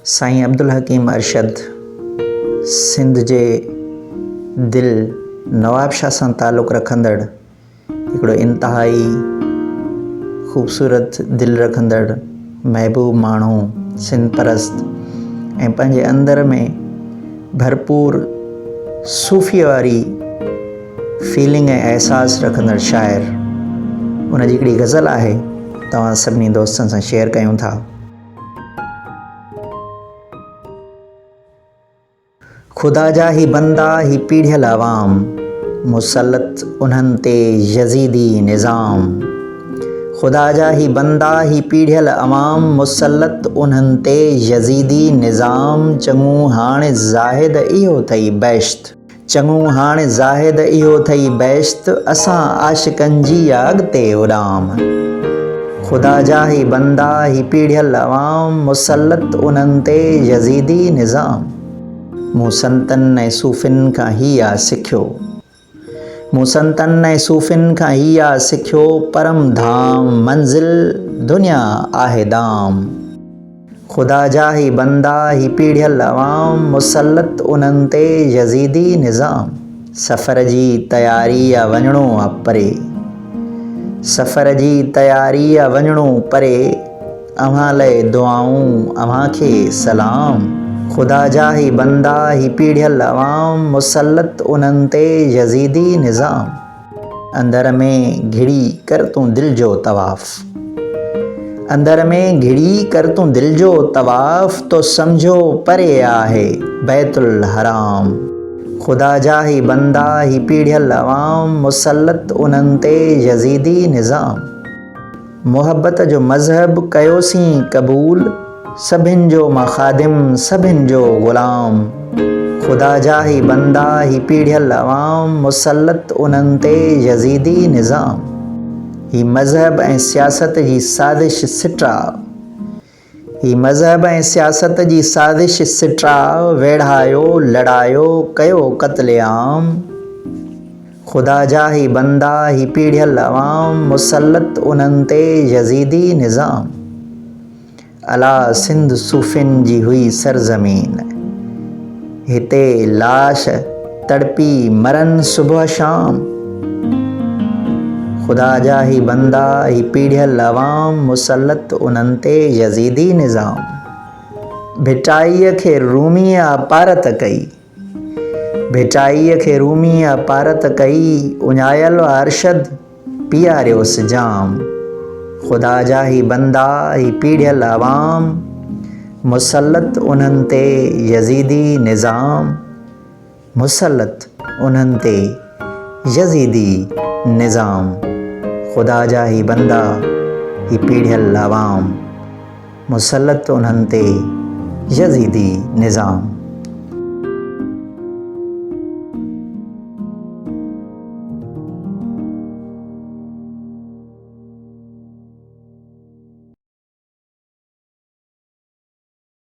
साईं अब्दुल हकीम अरशद सिंध जे दिल नवाबशाह सां ताल्लुक़ रखंदड़ हिकिड़ो इंतिहाई ख़ूबसूरत दिल रखंदड़ महबूब माण्हू, सिंध परस्त ऐं पंहिंजे अंदर में भरपूर सूफ़ीअ वारी फीलिंग ऐं अहसास रखंदड़ शाइर। उन जी हिकिड़ी गज़ल आहे, तव्हां सभिनी दोस्तनि सां शेयर कयूं था। खुदा जा ही बंदा ही पीढ़ियल अवाम, मुसलत उन्हनि ते यज़ीदी निज़ाम। खुदा जा ही बंदा ही पीढ़ियल अवाम, मुसलत उन्हनि ते यज़ीदी निज़ाम। चङू हाणे ज़ाहिद इहो अथई बैश्त, चङू हाणे ज़ाहिद इहो अथई बैश्त, असां आशिकनि जी अॻिते उॾाम। खुदा जा ही बंदा ही पीढ़ियल अवाम, मुसलत उन्हनि ते यज़ीदी निज़ाम। मूं संतनि ऐं सूफ़िन खां हीअ सिखियो, मूं संतनि ऐं सूफ़िन खां हीअ सिखियो, परम धाम मंज़िल दुनिया आहे दाम। खुदा जा ही बंदा ही पीढ़ियल अवाम, मुसलत उन्हनि ते यज़ीदी निज़ाम। सफ़र जी तयारी आहे वञिणो आहे परे, सफ़र जी तयारी आहे वञिणो परे, अव्हां लाइ दुआऊं अव्हां खे सलाम। खुदा जा ही बंदा ही पीढ़ियल अवाम, मुसलत उन्हनि ते यज़ीदी निज़ाम। अंदर में घिड़ी कर तूं दिल जो तवाफ़, अंदर में घिड़ी कर तूं दिल जो तवाफ़, तो सम्झो परे आहे बैतुल हराम। खुदा जा ही बंदा ही पीढ़ियल अवाम, मुसलत उन्हनि ते यज़ीदी निज़ाम। मुहबत जो मज़हब कयोसीं क़बूल, सभिनि जो मां ख़ादिम सभिनि जो ग़ुलाम। खुदा जा ही बंदा ही पीढ़ियल अवाम, मुसलत उन्हनि ते यज़ीदी निज़ाम। ही मज़हब ऐं सियासत जी साज़िश सिटा, ही मज़हब ऐं सियासत जी साज़िश सिटा, वेढ़ायो लड़ायो कयो क़त्ले आम। खुदा जा ही बंदा ही पीढ़ियल अवाम, मुसलत उन्हनि ते यज़ीदी निज़ाम। अला सिंध सूफ़िन जी हुई सरज़मीन, हिते लाश तड़पी मरन सुबुह शाम। खुदा जा ही बंदा ही पीढ़ियल अवाम, मुसलत उन्हनि ते यज़ीदी निज़ाम। भिटाईअ खे रूमीअ अपारत कई, भिटाईअ खे रूमीअ अपारत कई, उञायल अरशद पीआरियोसि जाम। खुदा जा ही बंदा ही पीढ़ियल अवाम, मुसलत उन्हनि ते यज़ीदी निज़ाम। मुसलत उन्हनि ते यज़ीदी निज़ाम। खुदा जा ही बंदा ही पीढ़ियल अवाम, मुसलत उन्हनि ते यज़ीदी निज़ाम।